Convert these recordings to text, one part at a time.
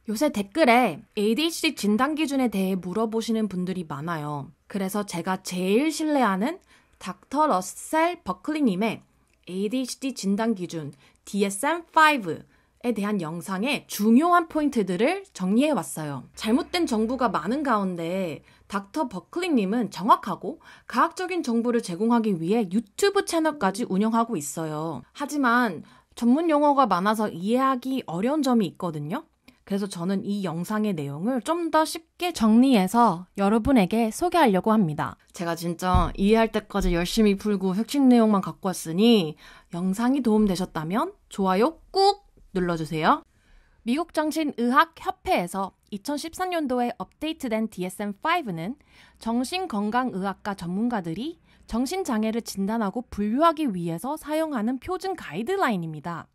요새 댓글에 ADHD 진단 기준에 대해 물어보시는 분들이 많아요. 그래서 제가 제일 신뢰하는 닥터 러셀 버클리님의 ADHD 진단 기준 DSM-5에 대한 영상의 중요한 포인트들을 정리해왔어요. 잘못된 정보가 많은 가운데 닥터 버클리님은 정확하고 과학적인 정보를 제공하기 위해 유튜브 채널까지 운영하고 있어요. 하지만 전문 용어가 많아서 이해하기 어려운 점이 있거든요. 그래서 저는 이 영상의 내용을 좀 더 쉽게 정리해서 여러분에게 소개하려고 합니다. 제가 진짜 이해할 때까지 열심히 풀고 핵심 내용만 갖고 왔으니 영상이 도움되셨다면 좋아요 꾹 눌러주세요. 미국 정신의학협회에서 2014년도에 업데이트된 DSM-5는 정신건강의학과 전문가들이 정신장애를 진단하고 분류하기 위해서 사용하는 표준 가이드라인입니다.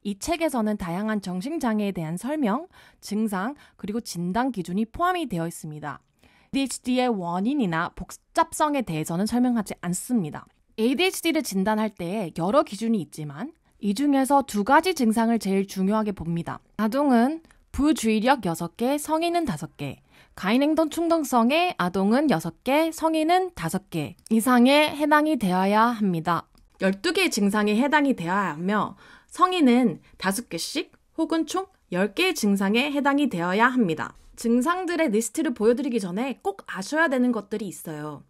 이 책에서는 다양한 정신장애에 대한 설명, 증상, 그리고 진단 기준이 포함이 되어 있습니다. ADHD의 원인이나 복잡성에 대해서는 설명하지 않습니다. ADHD를 진단할 때에 여러 기준이 있지만 이 중에서 두 가지 증상을 제일 중요하게 봅니다. 아동은 부주의력 6개, 성인은 5개, 가인행동 충동성의 아동은 6개, 성인은 5개 이상에 해당이 되어야 합니다. 12개의 증상에 해당이 되어야 하며 성인은 5개씩 혹은 총 10개의 증상에 해당이 되어야 합니다. 증상들의 리스트를 보여드리기 전에 꼭 아셔야 되는 것들이 있어요.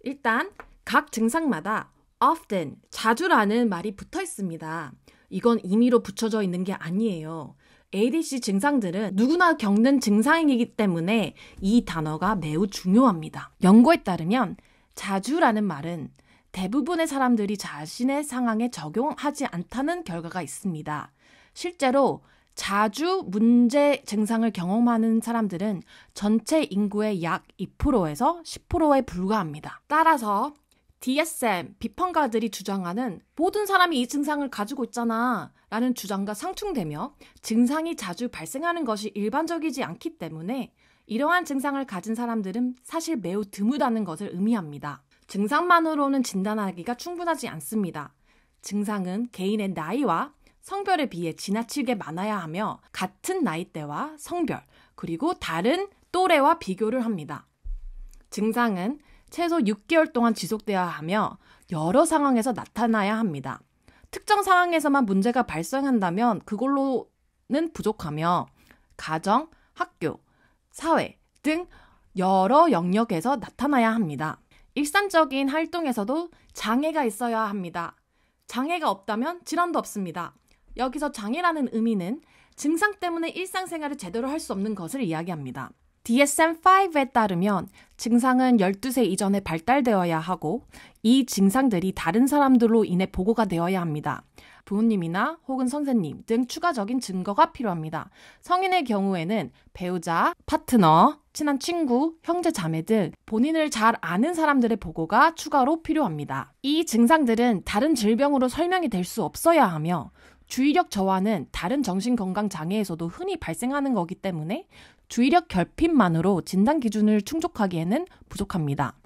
일단 각 증상마다 often, 자주라는 말이 붙어 있습니다. 이건 임의로 붙여져 있는 게 아니에요. ADHD 증상들은 누구나 겪는 증상이기 때문에 이 단어가 매우 중요합니다. 연구에 따르면 자주라는 말은 대부분의 사람들이 자신의 상황에 적용하지 않다는 결과가 있습니다. 실제로 자주 문제 증상을 경험하는 사람들은 전체 인구의 약 2%에서 10%에 불과합니다. 따라서 DSM, 비판가들이 주장하는 모든 사람이 이 증상을 가지고 있잖아 라는 주장과 상충되며 증상이 자주 발생하는 것이 일반적이지 않기 때문에 이러한 증상을 가진 사람들은 사실 매우 드물다는 것을 의미합니다. 증상만으로는 진단하기가 충분하지 않습니다. 증상은 개인의 나이와 성별에 비해 지나치게 많아야 하며 같은 나이대와 성별, 그리고 다른 또래와 비교를 합니다. 증상은 최소 6개월 동안 지속되어야 하며 여러 상황에서 나타나야 합니다. 특정 상황에서만 문제가 발생한다면 그걸로는 부족하며 가정, 학교, 사회 등 여러 영역에서 나타나야 합니다. 일상적인 활동에서도 장애가 있어야 합니다. 장애가 없다면 질환도 없습니다. 여기서 장애라는 의미는 증상 때문에 일상생활을 제대로 할 수 없는 것을 이야기합니다. DSM-5에 따르면 증상은 12세 이전에 발달되어야 하고 이 증상들이 다른 사람들로 인해 보고가 되어야 합니다. 부모님이나 혹은 선생님 등 추가적인 증거가 필요합니다. 성인의 경우에는 배우자, 파트너, 친한 친구, 형제, 자매 등 본인을 잘 아는 사람들의 보고가 추가로 필요합니다. 이 증상들은 다른 질병으로 설명이 될 수 없어야 하며 주의력 저하는 다른 정신건강장애에서도 흔히 발생하는 거기 때문에 주의력 결핍만으로 진단 기준을 충족하기에는 부족합니다.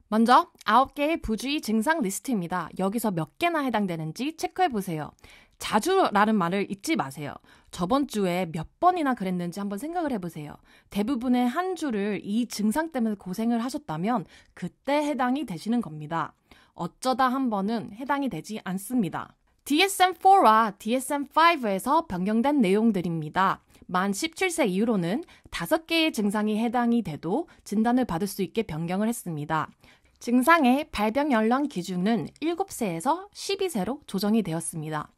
먼저 9개의 부주의 증상 리스트입니다. 여기서 몇 개나 해당되는지 체크해보세요. 자주라는 말을 잊지 마세요. 저번 주에 몇 번이나 그랬는지 한번 생각을 해보세요. 대부분의 한 주를 이 증상 때문에 고생을 하셨다면 그때 해당이 되시는 겁니다. 어쩌다 한 번은 해당이 되지 않습니다. DSM-4와 DSM-5에서 변경된 내용들입니다. 만 17세 이후로는 5개의 증상이 해당이 돼도 진단을 받을 수 있게 변경을 했습니다. 증상의 발병 연령 기준은 7세에서 12세로 조정이 되었습니다.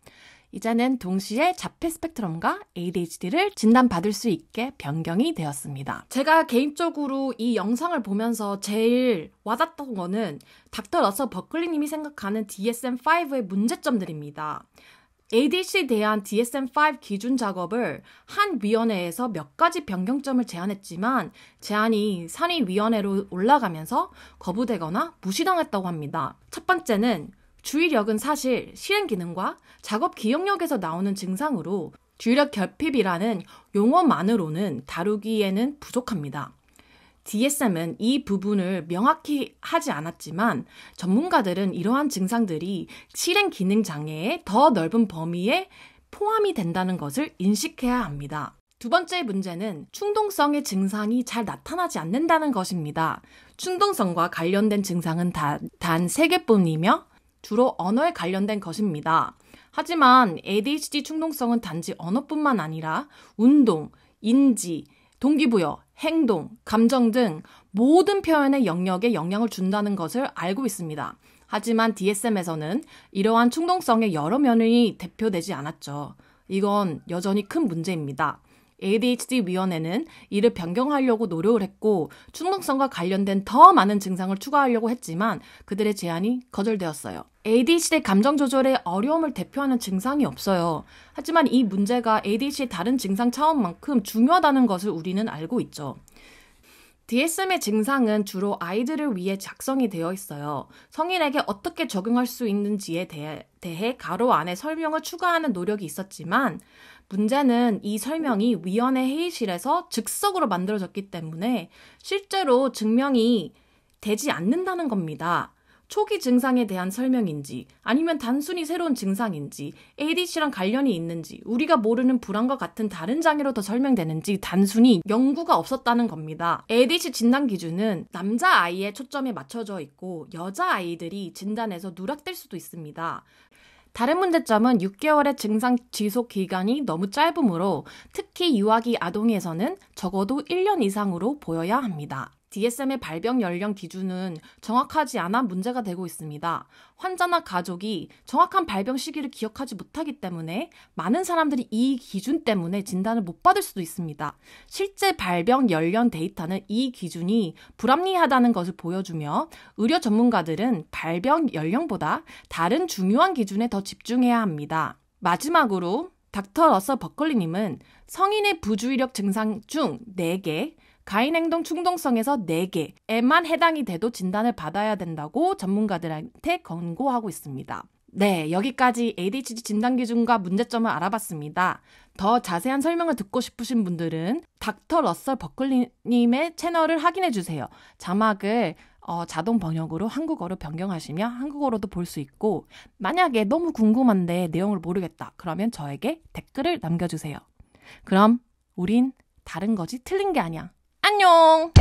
이제는 동시에 자폐 스펙트럼과 ADHD를 진단받을 수 있게 변경이 되었습니다. 제가 개인적으로 이 영상을 보면서 제일 와닿던 거는 닥터 러셀 버클리님이 생각하는 DSM-5의 문제점들입니다. ADHD에 대한 DSM-5 기준 작업을 한 위원회에서 몇 가지 변경점을 제안했지만 제안이 상위위원회로 올라가면서 거부되거나 무시당했다고 합니다. 첫 번째는 주의력은 사실 실행 기능과 작업 기억력에서 나오는 증상으로 주의력 결핍이라는 용어만으로는 다루기에는 부족합니다. DSM은 이 부분을 명확히 하지 않았지만 전문가들은 이러한 증상들이 실행 기능 장애의 더 넓은 범위에 포함이 된다는 것을 인식해야 합니다. 두 번째 문제는 충동성의 증상이 잘 나타나지 않는다는 것입니다. 충동성과 관련된 증상은 단 3개뿐이며 주로 언어에 관련된 것입니다. 하지만 ADHD 충동성은 단지 언어뿐만 아니라 운동, 인지, 동기부여, 행동, 감정 등 모든 표현의 영역에 영향을 준다는 것을 알고 있습니다. 하지만 DSM에서는 이러한 충동성의 여러 면이 대표되지 않았죠. 이건 여전히 큰 문제입니다. ADHD 위원회는 이를 변경하려고 노력을 했고 충동성과 관련된 더 많은 증상을 추가하려고 했지만 그들의 제안이 거절되었어요. ADHD 감정 조절의 어려움을 대표하는 증상이 없어요. 하지만 이 문제가 ADHD의 다른 증상 차원만큼 중요하다는 것을 우리는 알고 있죠. DSM의 증상은 주로 아이들을 위해 작성이 되어 있어요. 성인에게 어떻게 적용할 수 있는지에 대해 가로 안에 설명을 추가하는 노력이 있었지만 문제는 이 설명이 위원회 회의실에서 즉석으로 만들어졌기 때문에 실제로 증명이 되지 않는다는 겁니다. 초기 증상에 대한 설명인지 아니면 단순히 새로운 증상인지 ADHD랑 관련이 있는지 우리가 모르는 불안과 같은 다른 장애로 더 설명되는지 단순히 연구가 없었다는 겁니다. ADHD 진단 기준은 남자아이의 초점에 맞춰져 있고 여자아이들이 진단에서 누락될 수도 있습니다. 다른 문제점은 6개월의 증상 지속 기간이 너무 짧으므로 특히 유아기 아동에서는 적어도 1년 이상으로 보여야 합니다. DSM의 발병 연령 기준은 정확하지 않아 문제가 되고 있습니다. 환자나 가족이 정확한 발병 시기를 기억하지 못하기 때문에 많은 사람들이 이 기준 때문에 진단을 못 받을 수도 있습니다. 실제 발병 연령 데이터는 이 기준이 불합리하다는 것을 보여주며 의료 전문가들은 발병 연령보다 다른 중요한 기준에 더 집중해야 합니다. 마지막으로 닥터 러셀 버클리님은 성인의 부주의력 증상 중 4개, 가인행동 충동성에서 4개에만 해당이 돼도 진단을 받아야 된다고 전문가들한테 권고하고 있습니다. 네, 여기까지 ADHD 진단 기준과 문제점을 알아봤습니다. 더 자세한 설명을 듣고 싶으신 분들은 닥터 러셀 버클리님의 채널을 확인해주세요. 자막을 자동 번역으로 한국어로 변경하시면 한국어로도 볼 수 있고 만약에 너무 궁금한데 내용을 모르겠다. 그러면 저에게 댓글을 남겨주세요. 그럼 우린 다른 거지 틀린 게 아니야. 안녕!